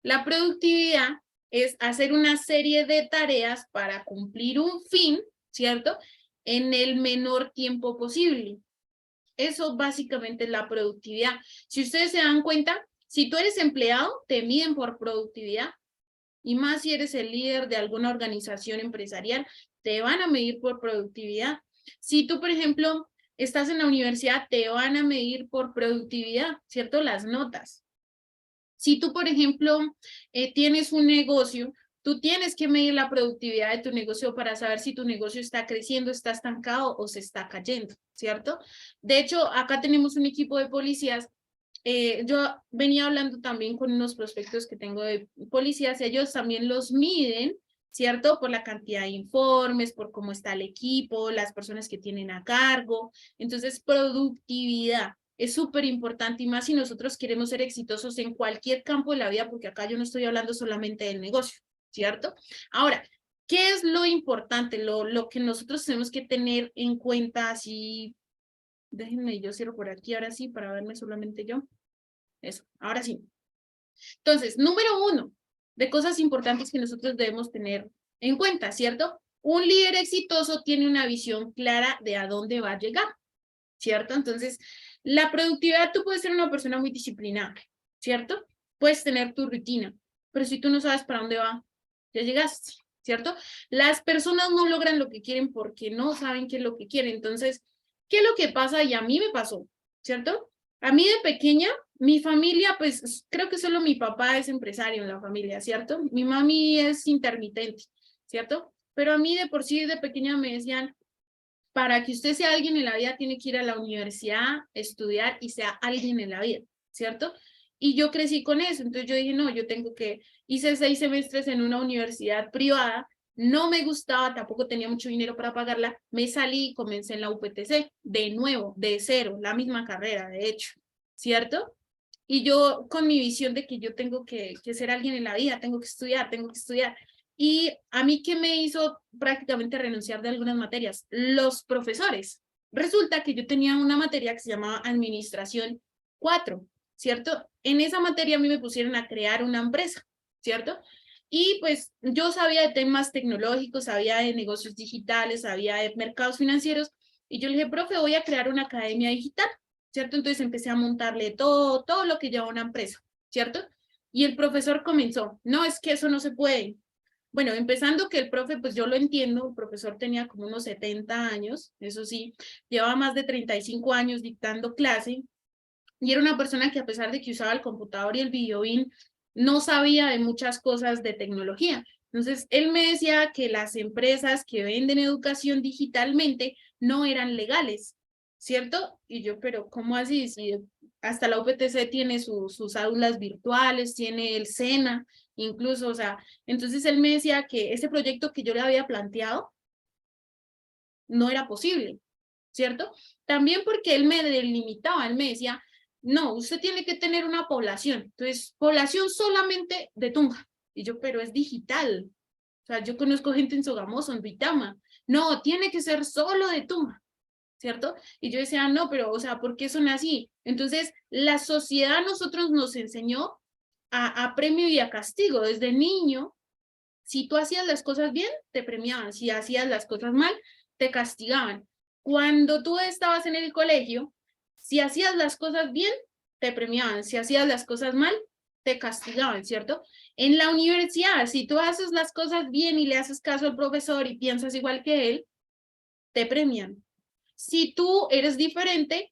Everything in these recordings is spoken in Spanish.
La productividad es hacer una serie de tareas para cumplir un fin, ¿cierto? En el menor tiempo posible. Eso básicamente es la productividad. Si ustedes se dan cuenta, si tú eres empleado, te miden por productividad, y más si eres el líder de alguna organización empresarial, te van a medir por productividad. Si tú, por ejemplo, estás en la universidad, te van a medir por productividad, ¿cierto? Las notas. Si tú, por ejemplo, tienes un negocio, tú tienes que medir la productividad de tu negocio para saber si tu negocio está creciendo, está estancado o se está cayendo, ¿cierto? De hecho, acá tenemos un equipo de policías. Yo venía hablando también con unos prospectos que tengo de policías, ellos también los miden, ¿cierto? Por la cantidad de informes, por cómo está el equipo, las personas que tienen a cargo. Entonces, productividad es súper importante, y más si nosotros queremos ser exitosos en cualquier campo de la vida, porque acá yo no estoy hablando solamente del negocio, ¿cierto? Ahora, ¿qué es lo importante? Lo que nosotros tenemos que tener en cuenta, así, déjenme, yo cierro por aquí ahora sí, para verme solamente yo. Eso, ahora sí. Entonces, número uno, de cosas importantes que nosotros debemos tener en cuenta, ¿cierto? Un líder exitoso tiene una visión clara de a dónde va a llegar, ¿cierto? Entonces, la productividad, tú puedes ser una persona muy disciplinada, ¿cierto? Puedes tener tu rutina, pero si tú no sabes para dónde va, ya llegaste, ¿cierto? Las personas no logran lo que quieren porque no saben qué es lo que quieren. Entonces, ¿qué es lo que pasa? Y a mí me pasó, ¿cierto? A mí de pequeña, mi familia, pues creo que solo mi papá es empresario en la familia, ¿cierto? Mi mami es intermitente, ¿cierto? Pero a mí de por sí de pequeña me decían, para que usted sea alguien en la vida, tiene que ir a la universidad, estudiar y sea alguien en la vida, ¿cierto? Y yo crecí con eso, entonces yo dije, no, yo tengo que, hice 6 semestres en una universidad privada, no me gustaba, tampoco tenía mucho dinero para pagarla, me salí y comencé en la UPTC, de nuevo, de cero, la misma carrera, de hecho, ¿cierto? Y yo con mi visión de que yo tengo que ser alguien en la vida, tengo que estudiar, tengo que estudiar. Y a mí, ¿qué me hizo prácticamente renunciar de algunas materias? Los profesores. Resulta que yo tenía una materia que se llamaba Administración 4, ¿cierto? En esa materia a mí me pusieron a crear una empresa, ¿cierto? Y pues yo sabía de temas tecnológicos, sabía de negocios digitales, sabía de mercados financieros, y yo le dije, profe, voy a crear una academia digital, ¿cierto? Entonces empecé a montarle todo lo que lleva una empresa, ¿cierto? Y el profesor comenzó, no, es que eso no se puede. Bueno, empezando que el profe, pues yo lo entiendo, el profesor tenía como unos 70 años, eso sí, llevaba más de 35 años dictando clase, y era una persona que a pesar de que usaba el computador y el videobeam, no sabía de muchas cosas de tecnología. Entonces, él me decía que las empresas que venden educación digitalmente no eran legales, ¿cierto? Y yo, pero ¿cómo así? Si hasta la UPTC tiene sus aulas virtuales, tiene el SENA, incluso, o sea, entonces él me decía que ese proyecto que yo le había planteado no era posible, ¿cierto? También porque él me delimitaba, él me decía, no, usted tiene que tener una población, entonces, población solamente de Tunja. Y yo, pero es digital. O sea, yo conozco gente en Sogamoso, en Duitama. No, tiene que ser solo de Tunja, ¿cierto? Y yo decía, no, pero, o sea, ¿por qué son así? Entonces, la sociedad a nosotros nos enseñó a premio y a castigo. Desde niño, si tú hacías las cosas bien, te premiaban. Si hacías las cosas mal, te castigaban. Cuando tú estabas en el colegio, si hacías las cosas bien, te premiaban. Si hacías las cosas mal, te castigaban, ¿cierto? En la universidad, si tú haces las cosas bien y le haces caso al profesor y piensas igual que él, te premian. Si tú eres diferente,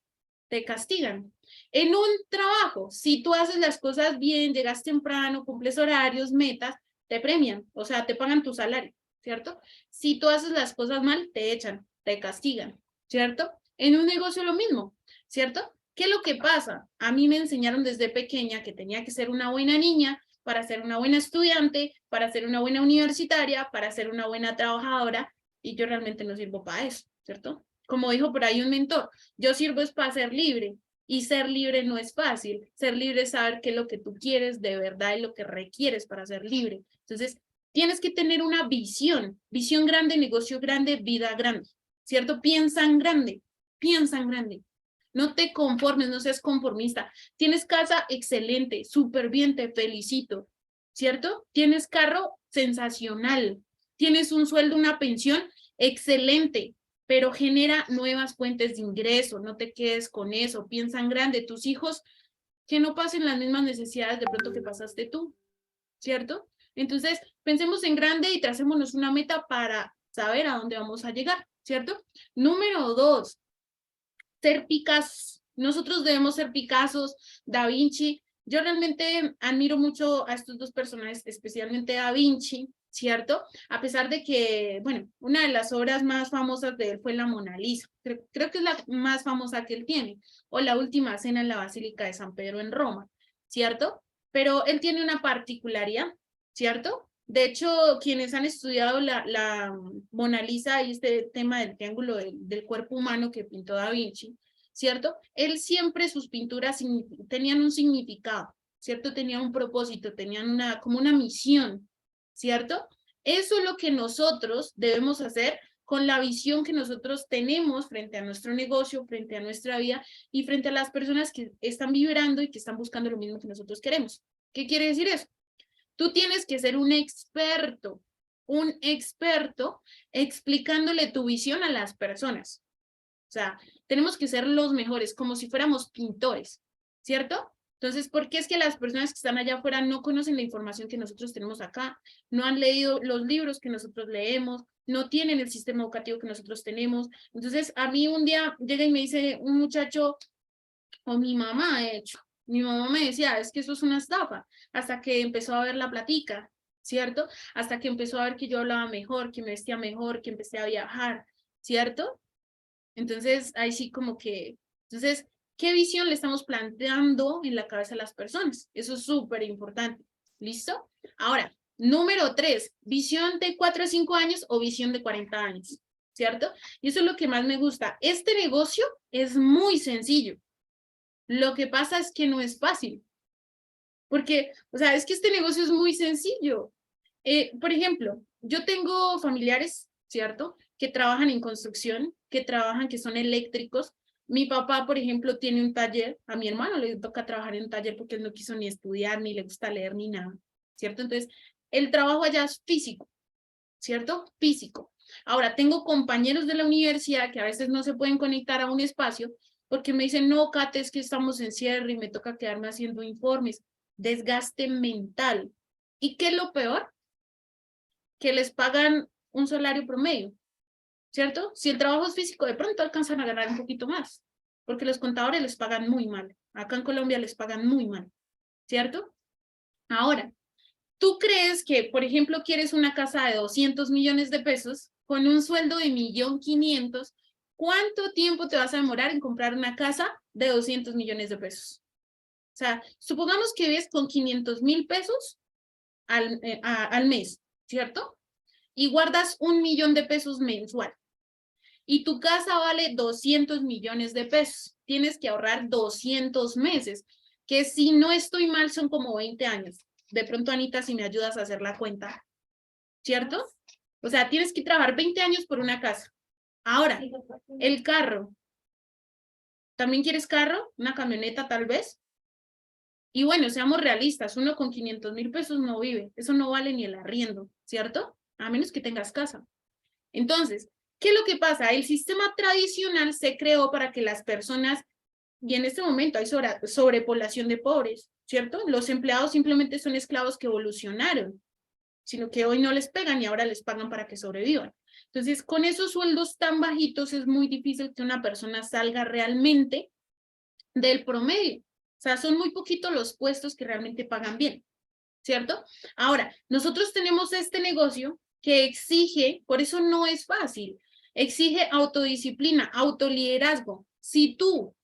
te castigan. En un trabajo, si tú haces las cosas bien, llegas temprano, cumples horarios, metas, te premian, o sea, te pagan tu salario, ¿cierto? Si tú haces las cosas mal, te echan, te castigan, ¿cierto? En un negocio lo mismo, ¿cierto? ¿Qué es lo que pasa? A mí me enseñaron desde pequeña que tenía que ser una buena niña para ser una buena estudiante, para ser una buena universitaria, para ser una buena trabajadora, y yo realmente no sirvo para eso, ¿cierto? Como dijo por ahí un mentor, yo sirvo es para ser libre, y ser libre no es fácil. Ser libre es saber qué es lo que tú quieres de verdad y lo que requieres para ser libre. Entonces, tienes que tener una visión grande, negocio grande, vida grande, ¿cierto? Piensa en grande, piensa en grande. No te conformes, no seas conformista. Tienes casa excelente, súper bien, te felicito. ¿cierto? Tienes carro, sensacional. Tienes un sueldo, una pensión, excelente, pero genera nuevas fuentes de ingreso. No te quedes con eso. Piensa en grande. Tus hijos que no pasen las mismas necesidades de pronto que pasaste tú, ¿cierto? Entonces, pensemos en grande y tracémonos una meta para saber a dónde vamos a llegar, ¿cierto? Número 2, ser Picasso. Nosotros debemos ser Picassos, Da Vinci. Yo realmente admiro mucho a estos dos personajes, especialmente a Da Vinci, ¿cierto? A pesar de que, bueno, una de las obras más famosas de él fue la Mona Lisa. Creo que es la más famosa que él tiene, o la Última Cena en la Basílica de San Pedro en Roma, ¿cierto? Pero él tiene una particularidad, ¿cierto? De hecho, quienes han estudiado la Mona Lisa y este tema del triángulo del cuerpo humano que pintó Da Vinci, ¿cierto? Él siempre, sus pinturas tenían un significado, ¿cierto? Tenían un propósito, tenían como una misión, ¿cierto? Eso es lo que nosotros debemos hacer con la visión que nosotros tenemos frente a nuestro negocio, frente a nuestra vida y frente a las personas que están vibrando y que están buscando lo mismo que nosotros queremos. ¿Qué quiere decir eso? Tú tienes que ser un experto explicándole tu visión a las personas. O sea, tenemos que ser los mejores, como si fuéramos pintores, ¿cierto? Entonces, ¿por qué es que las personas que están allá afuera no conocen la información que nosotros tenemos acá? No han leído los libros que nosotros leemos, no tienen el sistema educativo que nosotros tenemos. Entonces, a mí un día llega y me dice un muchacho, o mi mamá, de hecho, mi mamá me decía, es que eso es una estafa, hasta que empezó a ver la platica, ¿cierto? Hasta que empezó a ver que yo hablaba mejor, que me vestía mejor, que empecé a viajar, ¿cierto? Entonces, ahí sí como que, entonces, ¿qué visión le estamos planteando en la cabeza a las personas? Eso es súper importante. ¿Listo? Ahora, número 3, visión de 4 a 5 años o visión de 40 años, ¿cierto? Y eso es lo que más me gusta. Este negocio es muy sencillo. Lo que pasa es que no es fácil. Porque, o sea, es que este negocio es muy sencillo. Por ejemplo, yo tengo familiares, ¿cierto? Que trabajan en construcción, que son eléctricos. Mi papá, por ejemplo, tiene un taller. A mi hermano le toca trabajar en un taller porque él no quiso ni estudiar, ni le gusta leer, ni nada, ¿cierto? Entonces, el trabajo allá es físico, ¿cierto? Físico. Ahora, tengo compañeros de la universidad que a veces no se pueden conectar a un espacio porque me dicen, no, Kate, es que estamos en cierre y me toca quedarme haciendo informes. Desgaste mental. ¿Y qué es lo peor? Que les pagan un salario promedio, ¿cierto? Si el trabajo es físico, de pronto alcanzan a ganar un poquito más, porque los contadores les pagan muy mal. Acá en Colombia les pagan muy mal, ¿cierto? Ahora, ¿tú crees que, por ejemplo, quieres una casa de 200 millones de pesos con un sueldo de 1.500.000? ¿Cuánto tiempo te vas a demorar en comprar una casa de 200 millones de pesos? O sea, supongamos que ves con 500.000 pesos al mes, ¿cierto? Y guardas 1.000.000 de pesos mensual. Y tu casa vale 200 millones de pesos. Tienes que ahorrar 200 meses, que si no estoy mal son como 20 años. De pronto, Anita, si me ayudas a hacer la cuenta, ¿cierto? O sea, tienes que trabajar 20 años por una casa. Ahora, el carro. ¿También quieres carro? ¿Una camioneta tal vez? Y bueno, seamos realistas, uno con 500.000 pesos no vive. Eso no vale ni el arriendo, ¿cierto? A menos que tengas casa. Entonces, ¿qué es lo que pasa? El sistema tradicional se creó para que las personas, y en este momento hay sobrepoblación de pobres, ¿cierto? Los empleados simplemente son esclavos que evolucionaron, sino que hoy no les pegan y ahora les pagan para que sobrevivan. Entonces, con esos sueldos tan bajitos es muy difícil que una persona salga realmente del promedio. O sea, son muy poquitos los puestos que realmente pagan bien, ¿cierto? Ahora, nosotros tenemos este negocio que exige, por eso no es fácil, exige autodisciplina, autoliderazgo. Si tú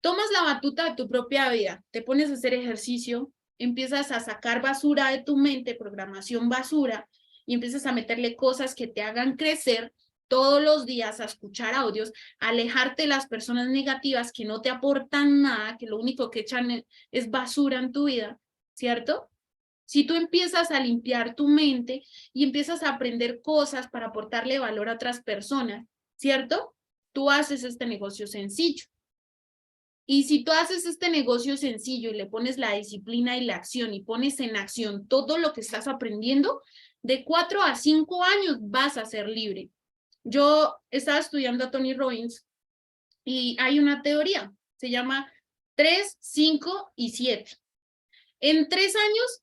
tomas la batuta de tu propia vida, te pones a hacer ejercicio, empiezas a sacar basura de tu mente, programación basura, y empiezas a meterle cosas que te hagan crecer todos los días, a escuchar audios, a alejarte de las personas negativas que no te aportan nada, que lo único que echan es basura en tu vida, ¿cierto? Si tú empiezas a limpiar tu mente y empiezas a aprender cosas para aportarle valor a otras personas, ¿cierto? Tú haces este negocio sencillo. Y si tú haces este negocio sencillo y le pones la disciplina y la acción y pones en acción todo lo que estás aprendiendo, de 4 a 5 años vas a ser libre. Yo estaba estudiando a Tony Robbins y hay una teoría, se llama 3, 5 y 7. En 3 años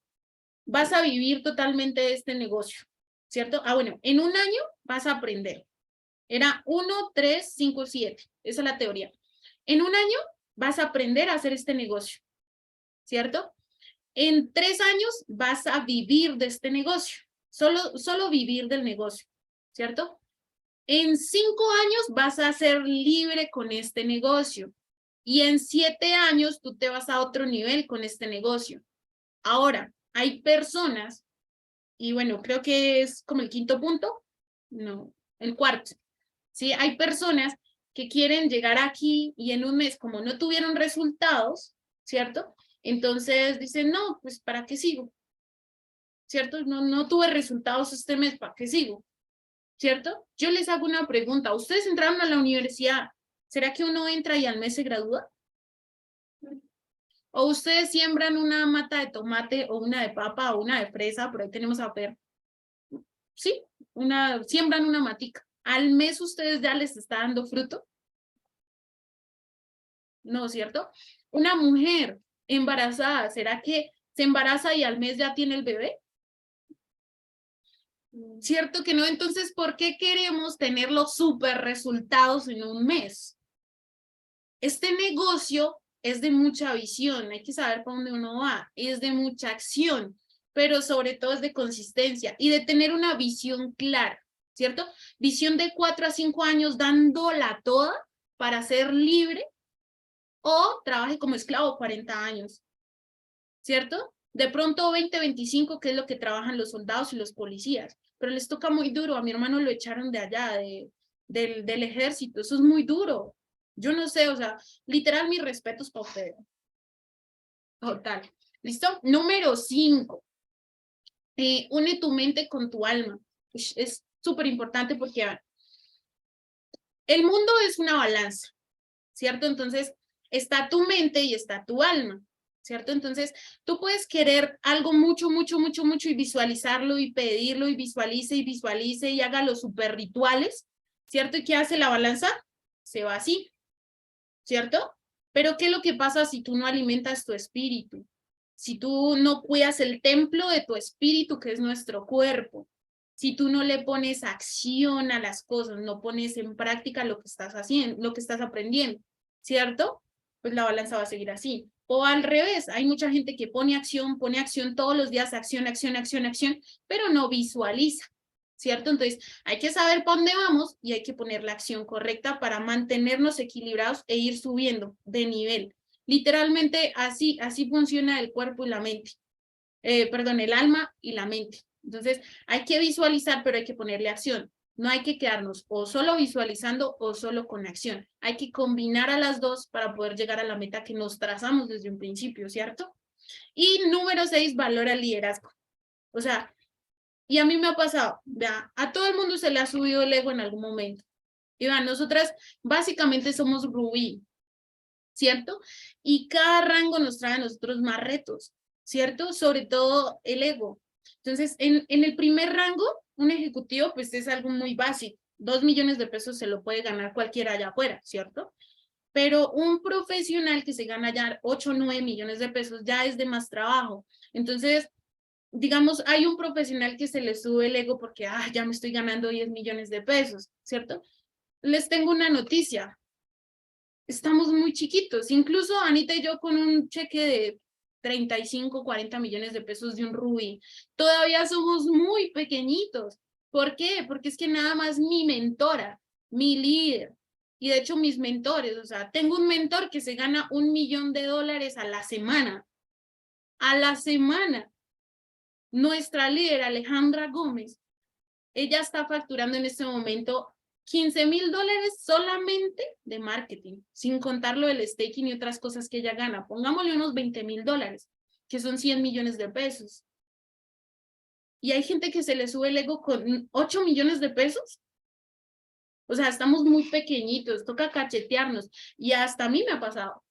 vas a vivir totalmente este negocio, ¿cierto? Bueno, en un año vas a aprender. Era 1, 3, 5, 7. Esa es la teoría. En un año vas a aprender a hacer este negocio, ¿cierto? En 3 años vas a vivir de este negocio, solo vivir del negocio, ¿cierto? En 5 años vas a ser libre con este negocio y en 7 años tú te vas a otro nivel con este negocio. Ahora, hay personas, y bueno, creo que es como el quinto punto, no, el cuarto, ¿sí? Hay personas que quieren llegar aquí y en un mes, como no tuvieron resultados, ¿cierto? Entonces dicen, no, pues ¿para qué sigo? ¿Cierto? No tuve resultados este mes, ¿para qué sigo? ¿Cierto? Yo les hago una pregunta. ¿Ustedes entraron a la universidad? ¿Será que uno entra y al mes se gradúa? ¿O ustedes siembran una mata de tomate o una de papa o una de fresa? Por ahí tenemos a ver. Sí, siembran una matica. ¿Al mes ustedes ya les está dando fruto? No, ¿cierto? Una mujer embarazada, ¿será que se embaraza y al mes ya tiene el bebé? ¿Cierto que no? Entonces, ¿por qué queremos tener los super resultados en un mes? Este negocio es de mucha visión, hay que saber para dónde uno va, es de mucha acción, pero sobre todo es de consistencia y de tener una visión clara, ¿cierto? Visión de 4 a 5 años dándola toda para ser libre o trabaje como esclavo 40 años, ¿cierto? De pronto 20, 25, que es lo que trabajan los soldados y los policías, pero les toca muy duro. A mi hermano lo echaron de allá, del ejército, eso es muy duro. Yo no sé, o sea, literal, mis respetos para ustedes. Total. ¿Listo? Número 5. Une tu mente con tu alma. Es súper importante porque el mundo es una balanza, ¿cierto? Entonces, está tu mente y está tu alma, ¿cierto? Entonces, tú puedes querer algo mucho, mucho, mucho, mucho y visualizarlo y pedirlo y visualice y haga los super rituales, ¿cierto? ¿Y qué hace la balanza? Se va así, ¿cierto? Pero ¿qué es lo que pasa si tú no alimentas tu espíritu? Si tú no cuidas el templo de tu espíritu, que es nuestro cuerpo, si tú no le pones acción a las cosas, no pones en práctica lo que estás haciendo, lo que estás aprendiendo, ¿cierto? Pues la balanza va a seguir así. O al revés, hay mucha gente que pone acción todos los días, acción, acción, acción, acción, pero no visualiza, ¿cierto? Entonces, hay que saber para dónde vamos y hay que poner la acción correcta para mantenernos equilibrados e ir subiendo de nivel. Literalmente así funciona el cuerpo y la mente. Perdón, el alma y la mente. Entonces, hay que visualizar, pero hay que ponerle acción. No hay que quedarnos o solo visualizando o solo con acción. Hay que combinar a las dos para poder llegar a la meta que nos trazamos desde un principio, ¿cierto? Y número 6, valora el liderazgo. O sea, y a mí me ha pasado, vea, a todo el mundo se le ha subido el ego en algún momento. Y vean, nosotras básicamente somos Rubí, ¿cierto? Y cada rango nos trae a nosotros más retos, ¿cierto? Sobre todo el ego. Entonces, en el primer rango, un ejecutivo, pues es algo muy básico. 2 millones de pesos se lo puede ganar cualquiera allá afuera, ¿cierto? Pero un profesional que se gana ya 8 o 9 millones de pesos ya es de más trabajo. Entonces, digamos, hay un profesional que se le sube el ego porque, ya me estoy ganando 10 millones de pesos, ¿cierto? Les tengo una noticia. Estamos muy chiquitos. Incluso Anita y yo con un cheque de 35, 40 millones de pesos de un Rubí, todavía somos muy pequeñitos. ¿Por qué? Porque es que nada más mi mentora, mi líder, y de hecho mis mentores, o sea, tengo un mentor que se gana $1.000.000 a la semana. A la semana. Nuestra líder, Alejandra Gómez, ella está facturando en este momento $15.000 solamente de marketing, sin contar lo del staking y otras cosas que ella gana. Pongámosle unos $20.000, que son 100 millones de pesos. Y hay gente que se le sube el ego con 8 millones de pesos. O sea, estamos muy pequeñitos, toca cachetearnos. Y hasta a mí me ha pasado.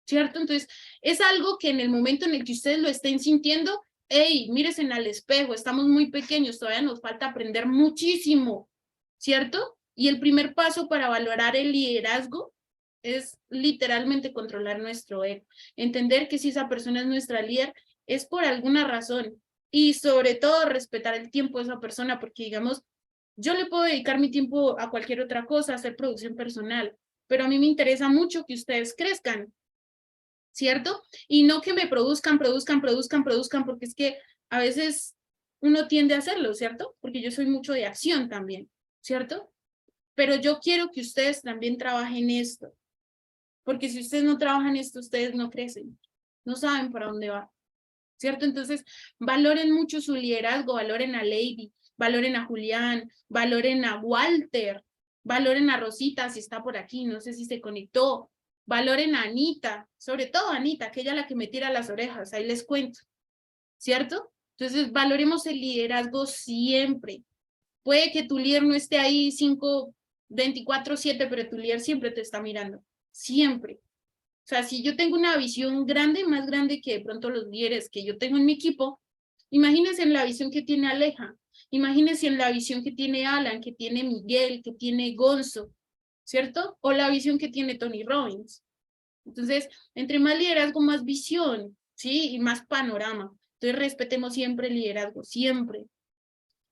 ¿cierto? Entonces, es algo que en el momento en el que ustedes lo estén sintiendo, hey, mírense al espejo, estamos muy pequeños, todavía nos falta aprender muchísimo, ¿cierto? Y el primer paso para valorar el liderazgo es literalmente controlar nuestro ego, entender que si esa persona es nuestra líder, es por alguna razón, y sobre todo respetar el tiempo de esa persona, porque digamos, yo le puedo dedicar mi tiempo a cualquier otra cosa, a hacer producción personal, pero a mí me interesa mucho que ustedes crezcan, ¿cierto? Y no que me produzcan, porque es que a veces uno tiende a hacerlo, ¿cierto? Porque yo soy mucho de acción también, ¿cierto? Pero yo quiero que ustedes también trabajen esto, porque si ustedes no trabajan esto, ustedes no crecen, no saben para dónde va, ¿cierto? Entonces, valoren mucho su liderazgo, valoren a Lady, valoren a Julián, valoren a Walter, valoren a Rosita, si está por aquí, no sé si se conectó, valoren a Anita, sobre todo a Anita, que ella es la que me tira las orejas, ahí les cuento, ¿cierto? Entonces, valoremos el liderazgo siempre. Puede que tu líder no esté ahí 24/7, pero tu líder siempre te está mirando, siempre. O sea, si yo tengo una visión grande, más grande que de pronto los líderes que yo tengo en mi equipo, imagínense en la visión que tiene Aleja, imagínense en la visión que tiene Alan, que tiene Miguel, que tiene Gonzo, ¿cierto? O la visión que tiene Tony Robbins. Entonces, entre más liderazgo, más visión, ¿sí? Y más panorama. Entonces, respetemos siempre el liderazgo, siempre.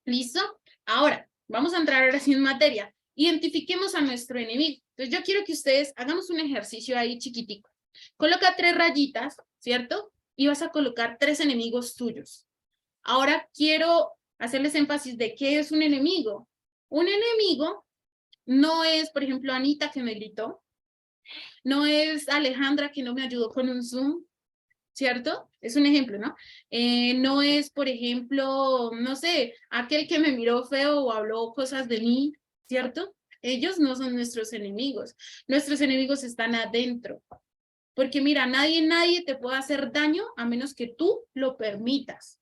¿Listo? Ahora, vamos a entrar ahora sí en materia. Identifiquemos a nuestro enemigo. Entonces, yo quiero que ustedes hagamos un ejercicio ahí chiquitico. Coloca 3 rayitas, ¿cierto? Y vas a colocar 3 enemigos tuyos. Ahora quiero hacerles énfasis de qué es un enemigo. Un enemigo no es, por ejemplo, Anita que me gritó, no es Alejandra que no me ayudó con un Zoom, ¿cierto? Es un ejemplo, ¿no? No es, por ejemplo, no sé, aquel que me miró feo o habló cosas de mí, ¿cierto? Ellos no son nuestros enemigos. Nuestros enemigos están adentro. Porque mira, nadie te puede hacer daño a menos que tú lo permitas.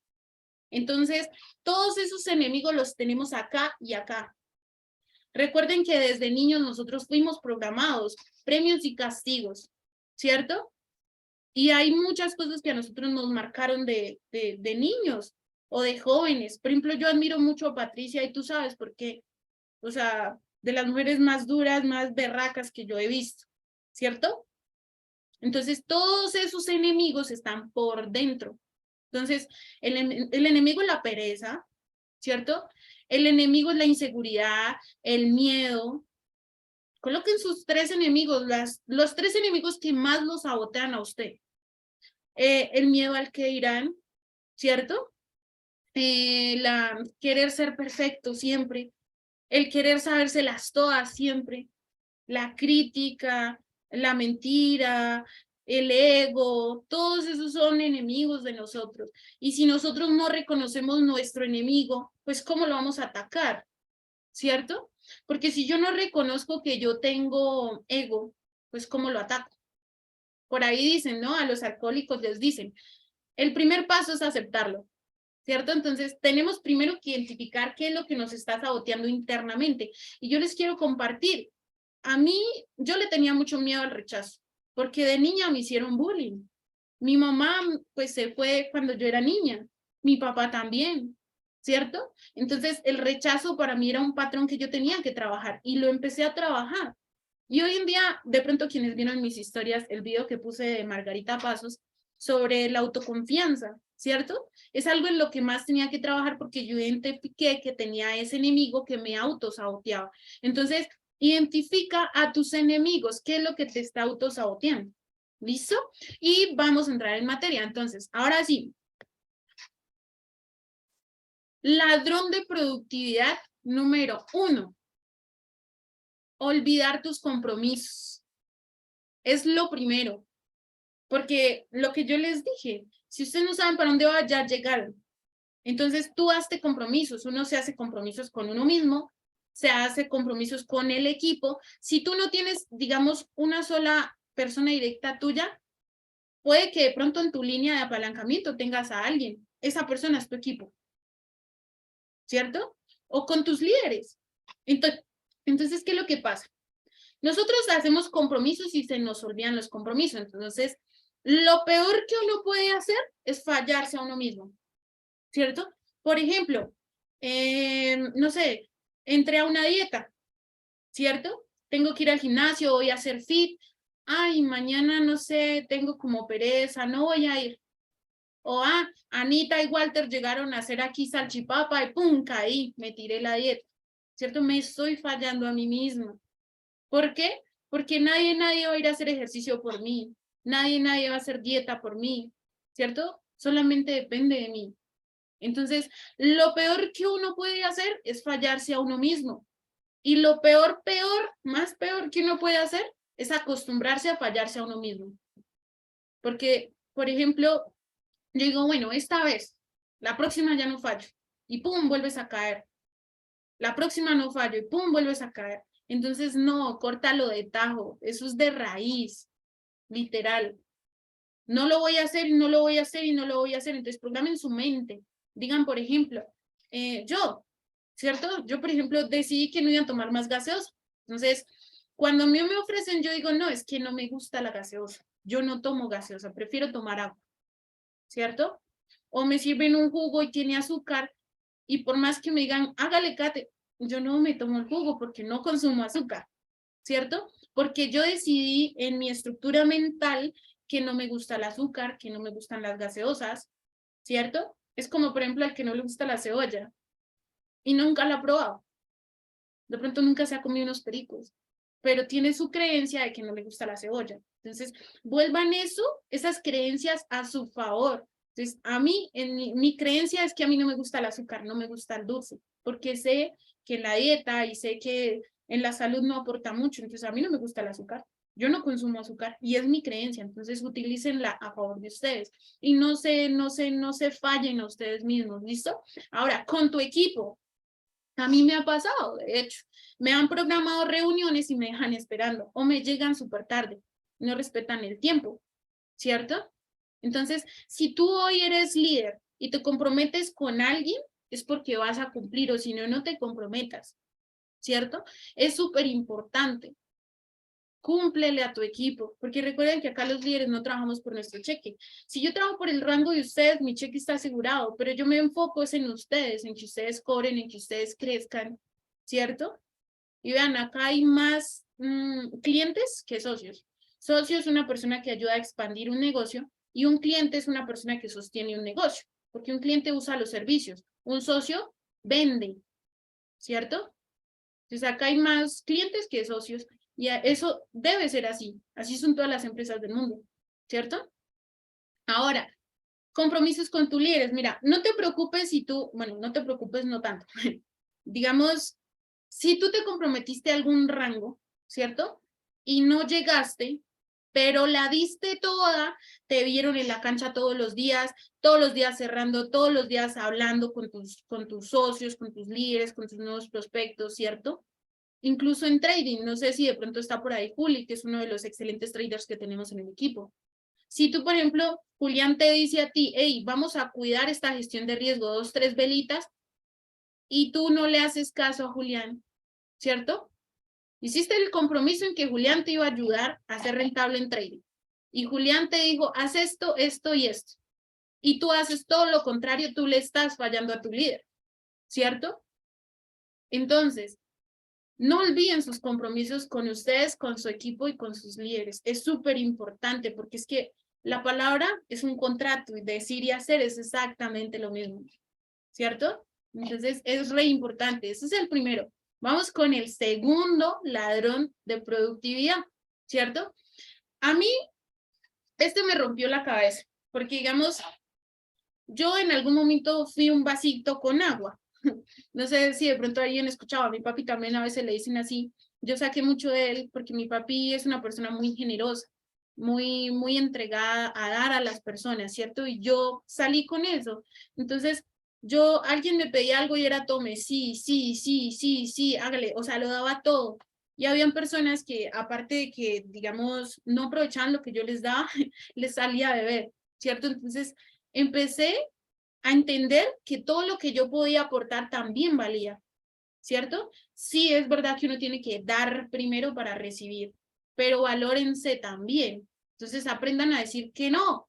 Entonces, todos esos enemigos los tenemos acá y acá. Recuerden que desde niños nosotros fuimos programados, premios y castigos, ¿cierto? Y hay muchas cosas que a nosotros nos marcaron de niños o de jóvenes. Por ejemplo, yo admiro mucho a Patricia y tú sabes por qué. O sea, de las mujeres más duras, más berracas que yo he visto, ¿cierto? Entonces, todos esos enemigos están por dentro. Entonces, el enemigo es la pereza, ¿cierto? El enemigo es la inseguridad, el miedo. Coloquen sus 3 enemigos, los 3 enemigos que más los sabotean a usted. El miedo al que dirán, ¿cierto? Querer ser perfecto siempre, el querer sabérselas todas siempre, la crítica, la mentira, el ego, todos esos son enemigos de nosotros. Y si nosotros no reconocemos nuestro enemigo, pues ¿cómo lo vamos a atacar? ¿Cierto? Porque si yo no reconozco que yo tengo ego, pues ¿cómo lo ataco? Por ahí dicen, ¿no? A los alcohólicos les dicen, el primer paso es aceptarlo, ¿cierto? Entonces, tenemos primero que identificar qué es lo que nos está saboteando internamente. Y yo les quiero compartir. A mí, yo le tenía mucho miedo al rechazo, porque de niña me hicieron bullying. Mi mamá, pues, se fue cuando yo era niña. Mi papá también, ¿cierto? Entonces, el rechazo para mí era un patrón que yo tenía que trabajar y lo empecé a trabajar. Y hoy en día, de pronto quienes vieron mis historias, el video que puse de Margarita Pasos sobre la autoconfianza, ¿cierto? Es algo en lo que más tenía que trabajar porque yo identifiqué que tenía ese enemigo que me autosaboteaba. Entonces, identifica a tus enemigos, qué es lo que te está autosaboteando. ¿Listo? Y vamos a entrar en materia. Entonces, ahora sí. Ladrón de productividad número 1. Olvidar tus compromisos. Es lo primero. Porque lo que yo les dije, si ustedes no saben para dónde va, ya llegaron. Entonces tú hazte compromisos. Uno se hace compromisos con uno mismo, se hace compromisos con el equipo. Si tú no tienes, digamos, una sola persona directa tuya, puede que de pronto en tu línea de apalancamiento tengas a alguien. Esa persona es tu equipo, ¿cierto? O con tus líderes. Entonces, ¿qué es lo que pasa? Nosotros hacemos compromisos y se nos olvidan los compromisos. Entonces, lo peor que uno puede hacer es fallarse a uno mismo, ¿cierto? Por ejemplo, no sé, entré a una dieta, ¿cierto? Tengo que ir al gimnasio, voy a hacer fit. Ay, mañana, no sé, tengo como pereza, no voy a ir. O, Anita y Walter llegaron a hacer aquí salchipapa y pum, caí, me tiré la dieta, ¿cierto? Me estoy fallando a mí misma. ¿Por qué? Porque nadie va a ir a hacer ejercicio por mí. Nadie va a hacer dieta por mí, ¿cierto? Solamente depende de mí. Entonces, lo peor que uno puede hacer es fallarse a uno mismo. Y lo peor, más peor que uno puede hacer es acostumbrarse a fallarse a uno mismo. Porque, por ejemplo, yo digo, bueno, esta vez, la próxima ya no fallo. Y pum, vuelves a caer. La próxima no fallo y pum, vuelves a caer. Entonces, no, córtalo de tajo. Eso es de raíz, literal. No lo voy a hacer y no lo voy a hacer y no lo voy a hacer. Entonces, programen su mente. Digan, por ejemplo, ¿cierto? Yo, por ejemplo, decidí que no iba a tomar más gaseosa. Entonces, cuando a mí me ofrecen, yo digo, no, es que no me gusta la gaseosa. Yo no tomo gaseosa, prefiero tomar agua, ¿cierto? O me sirven un jugo y tiene azúcar y por más que me digan, hágale cate, yo no me tomo el jugo porque no consumo azúcar, ¿cierto? Porque yo decidí en mi estructura mental que no me gusta el azúcar, que no me gustan las gaseosas, ¿cierto? Es como, por ejemplo, al que no le gusta la cebolla y nunca la ha probado. De pronto nunca se ha comido unos pericos, pero tiene su creencia de que no le gusta la cebolla. Entonces, vuelvan esas creencias a su favor. Entonces, a mí, mi creencia es que a mí no me gusta el azúcar, no me gusta el dulce, porque sé que en la dieta y sé que en la salud no aporta mucho, entonces a mí no me gusta el azúcar. Yo no consumo azúcar y es mi creencia, entonces utilícenla a favor de ustedes y no se fallen a ustedes mismos, ¿listo? Ahora, con tu equipo, a mí me ha pasado, de hecho, me han programado reuniones y me dejan esperando o me llegan súper tarde, no respetan el tiempo, ¿cierto? Entonces, si tú hoy eres líder y te comprometes con alguien, es porque vas a cumplir o si no, no te comprometas, ¿cierto? Es súper importante. Cúmplele a tu equipo, porque recuerden que acá los líderes no trabajamos por nuestro cheque. Si yo trabajo por el rango de ustedes, mi cheque está asegurado, pero yo me enfoco es en ustedes, en que ustedes cobren, en que ustedes crezcan, ¿cierto? Y vean, acá hay más clientes que socios. Socio es una persona que ayuda a expandir un negocio y un cliente es una persona que sostiene un negocio, porque un cliente usa los servicios, un socio vende, ¿cierto? Entonces acá hay más clientes que socios y eso debe ser así. Así son todas las empresas del mundo, ¿cierto? Ahora, compromisos con tus líderes. Mira, no te preocupes si tú, bueno, no te preocupes no tanto. Digamos, si tú te comprometiste a algún rango, ¿cierto? Y no llegaste, pero la diste toda, te vieron en la cancha todos los días cerrando, todos los días hablando con tus socios, con tus líderes, con tus nuevos prospectos, ¿cierto? Incluso en trading, no sé si de pronto está por ahí Juli, que es uno de los excelentes traders que tenemos en el equipo. Si tú, por ejemplo, Julián te dice a ti, hey, vamos a cuidar esta gestión de riesgo, 2, 3 velitas, y tú no le haces caso a Julián, ¿cierto? Hiciste el compromiso en que Julián te iba a ayudar a ser rentable en trading. Y Julián te dijo, haz esto, esto y esto. Y tú haces todo lo contrario, tú le estás fallando a tu líder, ¿cierto? Entonces, no olviden sus compromisos con ustedes, con su equipo y con sus líderes. Es súper importante porque es que la palabra es un contrato y decir y hacer es exactamente lo mismo, ¿cierto? Entonces es re importante. Ese es el primero. Vamos con el segundo ladrón de productividad, ¿cierto? A mí, este me rompió la cabeza porque, digamos, yo en algún momento fui un vasito con agua. No sé si de pronto alguien escuchaba, a mi papi también a veces le dicen así. Yo saqué mucho de él porque mi papi es una persona muy generosa, muy entregada a dar a las personas, ¿cierto? Y yo salí con eso. Entonces, alguien me pedía algo y era tome, sí, hágale, o sea, lo daba todo. Y habían personas que, aparte de que, digamos, no aprovechaban lo que yo les daba, les salía a beber, ¿cierto? Entonces, empecé a entender que todo lo que yo podía aportar también valía. ¿cierto? Sí, es verdad que uno tiene que dar primero para recibir, pero valórense también. Entonces aprendan a decir que no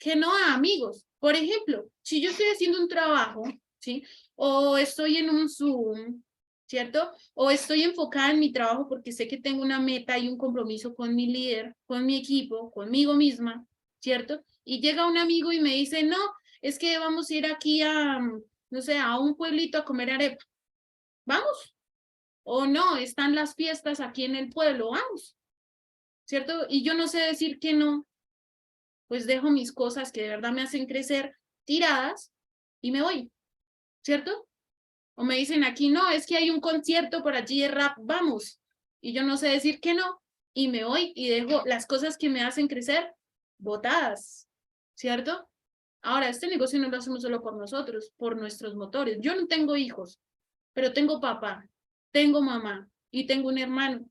a amigos. Por ejemplo, si yo estoy haciendo un trabajo, ¿sí? O estoy en un Zoom, ¿cierto? O estoy enfocada en mi trabajo porque sé que tengo una meta y un compromiso con mi líder, con mi equipo, conmigo misma, ¿cierto? Y llega un amigo y me dice, no, es que vamos a ir aquí a, no sé, a un pueblito a comer arepa. ¿Vamos? O no, están las fiestas aquí en el pueblo, vamos, ¿cierto? Y yo no sé decir que no, pues dejo mis cosas que de verdad me hacen crecer tiradas y me voy, ¿cierto? O me dicen aquí, no, es que hay un concierto por allí de rap, vamos. Y yo no sé decir que no, y me voy y dejo las cosas que me hacen crecer botadas, ¿cierto? Ahora, este negocio no lo hacemos solo por nosotros, por nuestros motores. Yo no tengo hijos, pero tengo papá, tengo mamá y tengo un hermano,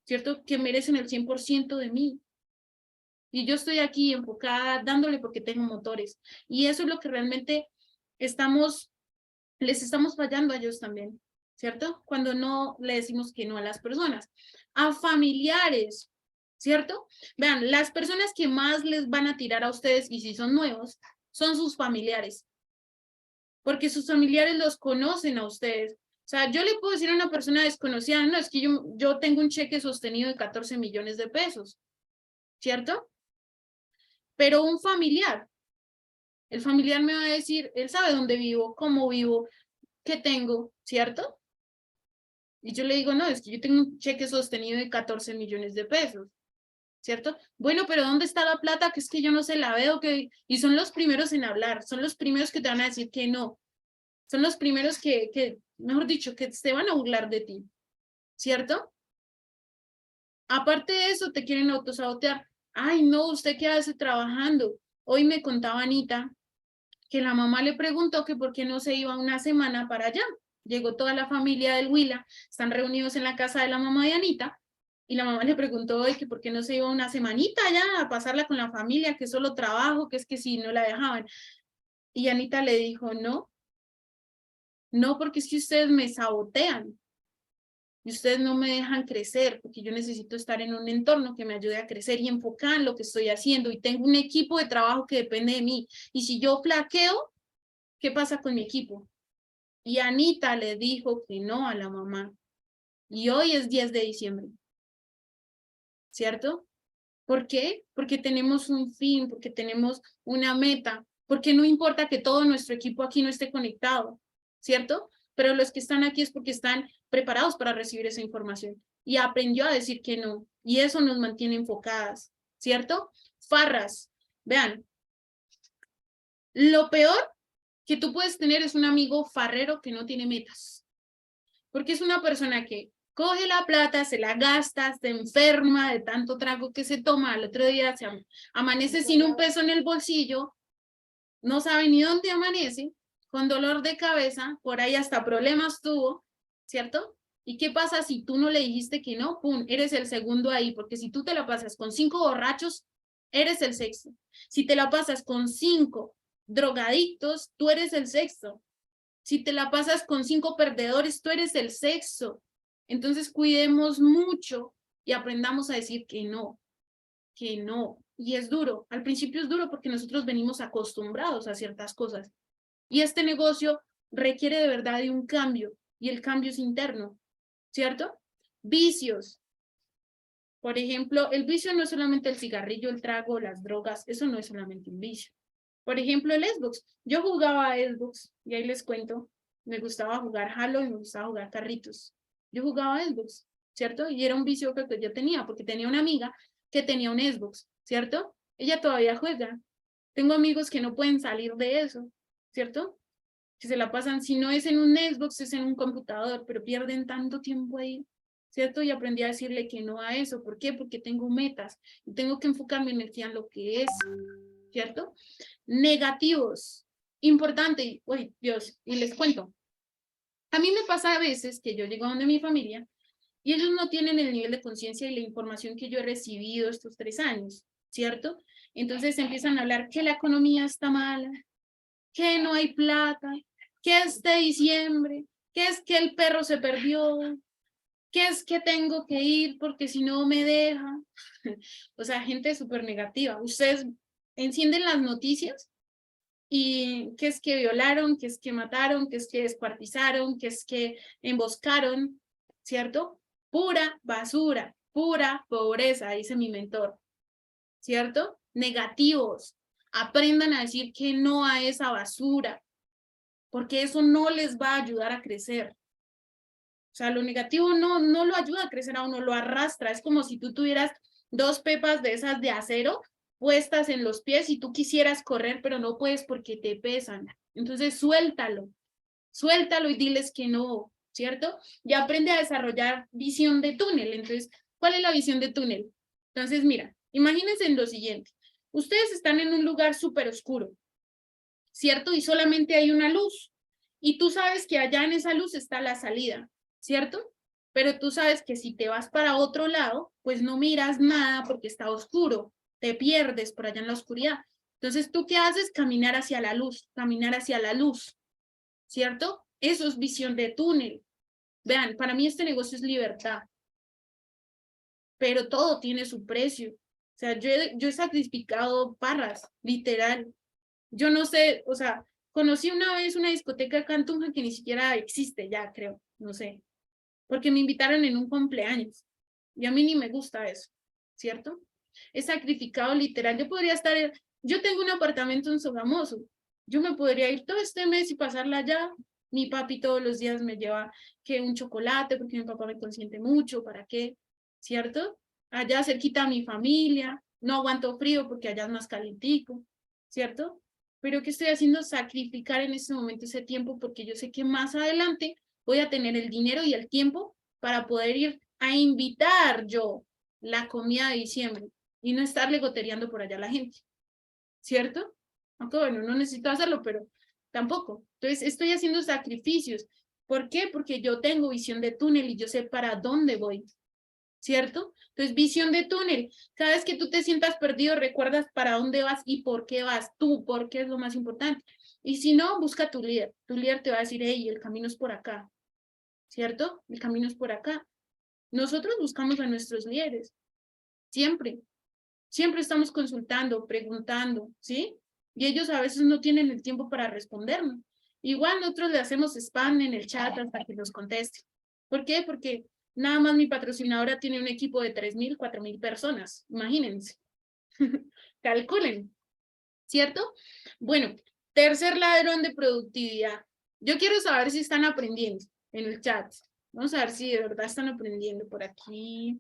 ¿cierto? Que merecen el 100% de mí. Y yo estoy aquí enfocada, dándole porque tengo motores. Y eso es lo que realmente les estamos fallando a ellos también, ¿cierto? Cuando no le decimos que no a las personas. A familiares, ¿cierto? Vean, las personas que más les van a tirar a ustedes, y si son nuevos, son sus familiares. Porque sus familiares los conocen a ustedes. O sea, yo le puedo decir a una persona desconocida, no, es que yo tengo un cheque sostenido de 14 millones de pesos, ¿cierto? Pero un familiar, el familiar me va a decir, él sabe dónde vivo, cómo vivo, qué tengo, ¿cierto? Y yo le digo, no, es que yo tengo un cheque sostenido de 14 millones de pesos, ¿cierto? Bueno, pero ¿dónde está la plata? Que es que yo no se la veo, que... Y son los primeros en hablar, son los primeros que te van a decir que no, son los primeros mejor dicho, que se van a burlar de ti, ¿cierto? Aparte de eso, te quieren autosabotear. Ay, no, ¿usted qué hace trabajando? Hoy me contaba Anita que la mamá le preguntó que por qué no se iba una semana para allá. Llegó toda la familia del Huila, están reunidos en la casa de la mamá de Anita, y la mamá le preguntó hoy que por qué no se iba una semanita allá a pasarla con la familia, que solo trabajo, que es que si no la dejaban. Y Anita le dijo, no, no, porque es que ustedes me sabotean, y ustedes no me dejan crecer, porque yo necesito estar en un entorno que me ayude a crecer y enfocar en lo que estoy haciendo, y tengo un equipo de trabajo que depende de mí, y si yo flaqueo, ¿qué pasa con mi equipo? Y Anita le dijo que no a la mamá. Y hoy es 10 de diciembre, ¿cierto? ¿Por qué? Porque tenemos un fin, porque tenemos una meta, porque no importa que todo nuestro equipo aquí no esté conectado, ¿cierto? Pero los que están aquí es porque están preparados para recibir esa información. Y aprendió a decir que no. Y eso nos mantiene enfocadas, ¿cierto? Farras. Vean, lo peor que tú puedes tener es un amigo farrero que no tiene metas. Porque es una persona que coge la plata, se la gasta, se enferma de tanto trago que se toma, al otro día se amanece sin un peso en el bolsillo, no sabe ni dónde amanece, con dolor de cabeza, por ahí hasta problemas tuvo, ¿cierto? ¿Y qué pasa si tú no le dijiste que no? ¡Pum! Eres el segundo ahí, porque si tú te la pasas con 5 borrachos, eres el sexto. Si te la pasas con 5 drogadictos, tú eres el sexto. Si te la pasas con 5 perdedores, tú eres el sexto. Entonces cuidemos mucho y aprendamos a decir que no, que no. Y es duro, al principio es duro porque nosotros venimos acostumbrados a ciertas cosas. Y este negocio requiere de verdad de un cambio, y el cambio es interno, ¿cierto? Vicios. Por ejemplo, el vicio no es solamente el cigarrillo, el trago, las drogas, eso no es solamente un vicio. Por ejemplo, el Xbox. Yo jugaba a Xbox, y ahí les cuento, me gustaba jugar Halo y me gustaba jugar carritos. Yo jugaba a Xbox, ¿cierto? Y era un vicio que yo tenía, porque tenía una amiga que tenía un Xbox, ¿cierto? Ella todavía juega. Tengo amigos que no pueden salir de eso, ¿cierto? Que se la pasan, si no es en un Xbox, es en un computador, pero pierden tanto tiempo ahí, ¿cierto? Y aprendí a decirle que no a eso. ¿Por qué? Porque tengo metas y tengo que enfocar mi energía en lo que es, ¿cierto? Negativos. Importante, uy, Dios, y les cuento. A mí me pasa a veces que yo llego a donde mi familia y ellos no tienen el nivel de conciencia y la información que yo he recibido estos 3 años, ¿cierto? Entonces empiezan a hablar que la economía está mala, que no hay plata, que este diciembre, ¿Qué es que el perro se perdió? ¿Qué es que tengo que ir porque si no me deja? O sea, gente súper negativa. Ustedes encienden las noticias y qué es que violaron, qué es que mataron, qué es que descuartizaron, qué es que emboscaron, ¿cierto? Pura basura, pura pobreza, dice mi mentor, ¿cierto? Negativos. Aprendan a decir que no a esa basura, porque eso no les va a ayudar a crecer. O sea, lo negativo no lo ayuda a crecer a uno, lo arrastra. Es como si tú tuvieras 2 pepas de esas de acero puestas en los pies y tú quisieras correr, pero no puedes porque te pesan. Entonces, suéltalo y diles que no, ¿cierto? Y aprende a desarrollar visión de túnel. Entonces, ¿cuál es la visión de túnel? Entonces, mira, imagínense en lo siguiente. Ustedes están en un lugar súper oscuro, ¿cierto? Y solamente hay una luz. Y tú sabes que allá en esa luz está la salida, ¿cierto? Pero tú sabes que si te vas para otro lado, pues no miras nada porque está oscuro, te pierdes por allá en la oscuridad. Entonces, ¿tú qué haces? Caminar hacia la luz, ¿cierto? Eso es visión de túnel. Vean, para mí este negocio es libertad, pero todo tiene su precio. O sea, yo he sacrificado barras, literal. Yo no sé, o sea, conocí una vez una discoteca acá en Tunja que ni siquiera existe ya, creo, no sé, porque me invitaron en un cumpleaños y a mí ni me gusta eso, ¿cierto? He sacrificado literal, yo tengo un apartamento en Sogamoso, yo me podría ir todo este mes y pasarla allá. Mi papi todos los días me lleva que un chocolate porque mi papá me consiente mucho, ¿para qué? ¿Cierto? Allá cerquita a mi familia, no aguanto frío porque allá es más calentico, ¿cierto? Pero ¿qué estoy haciendo? Sacrificar en este momento ese tiempo porque yo sé que más adelante voy a tener el dinero y el tiempo para poder ir a invitar yo la comida de diciembre y no estarle gotereando por allá a la gente, ¿cierto? Aunque bueno, no necesito hacerlo, pero tampoco. Entonces estoy haciendo sacrificios. ¿Por qué? Porque yo tengo visión de túnel y yo sé para dónde voy, ¿cierto? Entonces, visión de túnel. Cada vez que tú te sientas perdido, recuerdas para dónde vas y por qué vas tú, porque es lo más importante. Y si no, busca a tu líder. Tu líder te va a decir, hey, el camino es por acá, ¿cierto? El camino es por acá. Nosotros buscamos a nuestros líderes, siempre. Siempre estamos consultando, preguntando, ¿sí? Y ellos a veces no tienen el tiempo para respondernos. Igual nosotros le hacemos spam en el chat hasta que nos conteste. ¿Por qué? Porque nada más mi patrocinadora tiene un equipo de 3.000, 4.000 personas. Imagínense. Calculen, ¿cierto? Bueno, tercer ladrón de productividad. Yo quiero saber si están aprendiendo en el chat. Vamos a ver si de verdad están aprendiendo por aquí.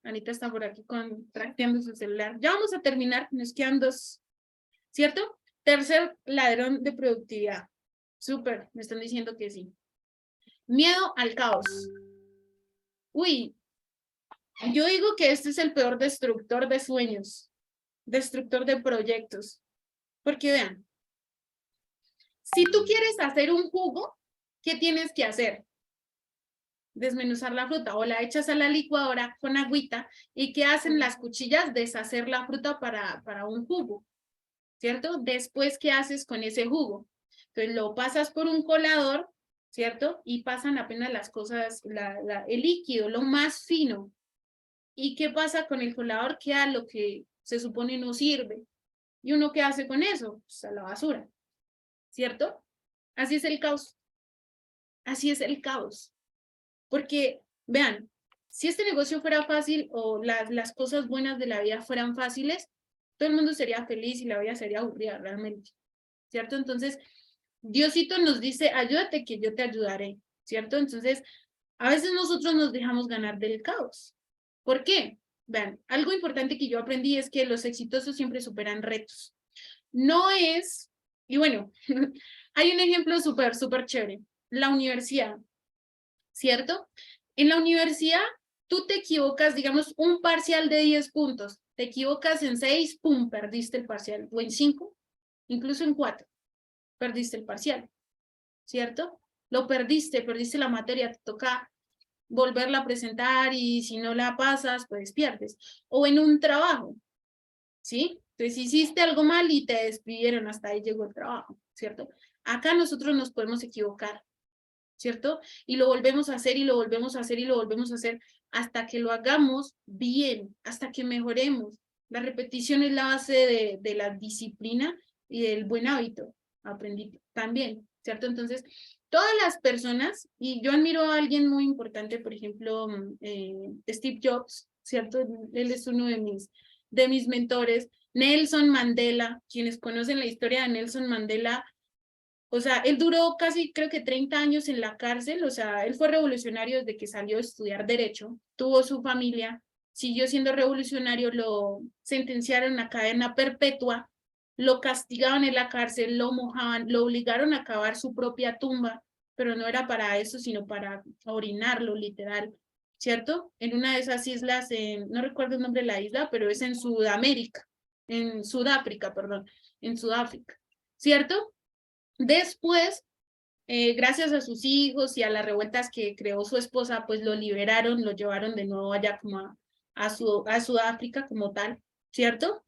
Anita está por aquí trasteando su celular. Ya vamos a terminar, nos quedan 2, ¿cierto? Tercer ladrón de productividad. Súper, me están diciendo que sí. Miedo al caos. Uy, yo digo que este es el peor destructor de sueños, destructor de proyectos. Porque vean, si tú quieres hacer un jugo, ¿qué tienes que hacer? Desmenuzar la fruta o la echas a la licuadora con agüita y ¿qué hacen las cuchillas? Deshacer la fruta para un jugo, ¿cierto? Después, ¿qué haces con ese jugo? Entonces lo pasas por un colador, ¿cierto? Y pasan apenas las cosas, el líquido, lo más fino. ¿Y qué pasa con el colador? Queda lo que se supone no sirve. ¿Y uno qué hace con eso? Pues a la basura, ¿cierto? Así es el caos. Así es el caos. Porque, vean, si este negocio fuera fácil o las cosas buenas de la vida fueran fáciles, todo el mundo sería feliz y la vida sería aburrida realmente, ¿cierto? Entonces, Diosito nos dice, ayúdate que yo te ayudaré, ¿cierto? Entonces, a veces nosotros nos dejamos ganar del caos. ¿Por qué? Vean, algo importante que yo aprendí es que los exitosos siempre superan retos. No es, y bueno, hay un ejemplo súper chévere, la universidad. ¿Cierto? En la universidad, tú te equivocas, digamos, un parcial de 10 puntos, te equivocas en 6, ¡pum!, perdiste el parcial, o en 5, incluso en 4, perdiste el parcial, ¿cierto? Lo perdiste la materia, te toca volverla a presentar y si no la pasas, pues pierdes. O en un trabajo, ¿sí? Entonces hiciste algo mal y te despidieron, hasta ahí llegó el trabajo, ¿cierto? Acá nosotros nos podemos equivocar, ¿cierto? Y lo volvemos a hacer y lo volvemos a hacer y lo volvemos a hacer hasta que lo hagamos bien, hasta que mejoremos. La repetición es la base de la disciplina y del buen hábito. Aprendí también, ¿cierto? Entonces, todas las personas, y yo admiro a alguien muy importante, por ejemplo, Steve Jobs, ¿cierto? Él es uno de mis mentores. Nelson Mandela, quienes conocen la historia de Nelson Mandela, o sea, él duró casi, creo que 30 años en la cárcel, o sea, él fue revolucionario desde que salió a estudiar Derecho, tuvo su familia, siguió siendo revolucionario, lo sentenciaron a cadena perpetua, lo castigaban en la cárcel, lo mojaban, lo obligaron a cavar su propia tumba, pero no era para eso, sino para orinarlo, literal, ¿cierto? En una de esas islas, no recuerdo el nombre de la isla, pero es en Sudamérica, en Sudáfrica, perdón, en Sudáfrica, ¿cierto? Después, gracias a sus hijos y a las revueltas que creó su esposa, pues lo liberaron, lo llevaron de nuevo allá como a Sudáfrica como tal, ¿cierto?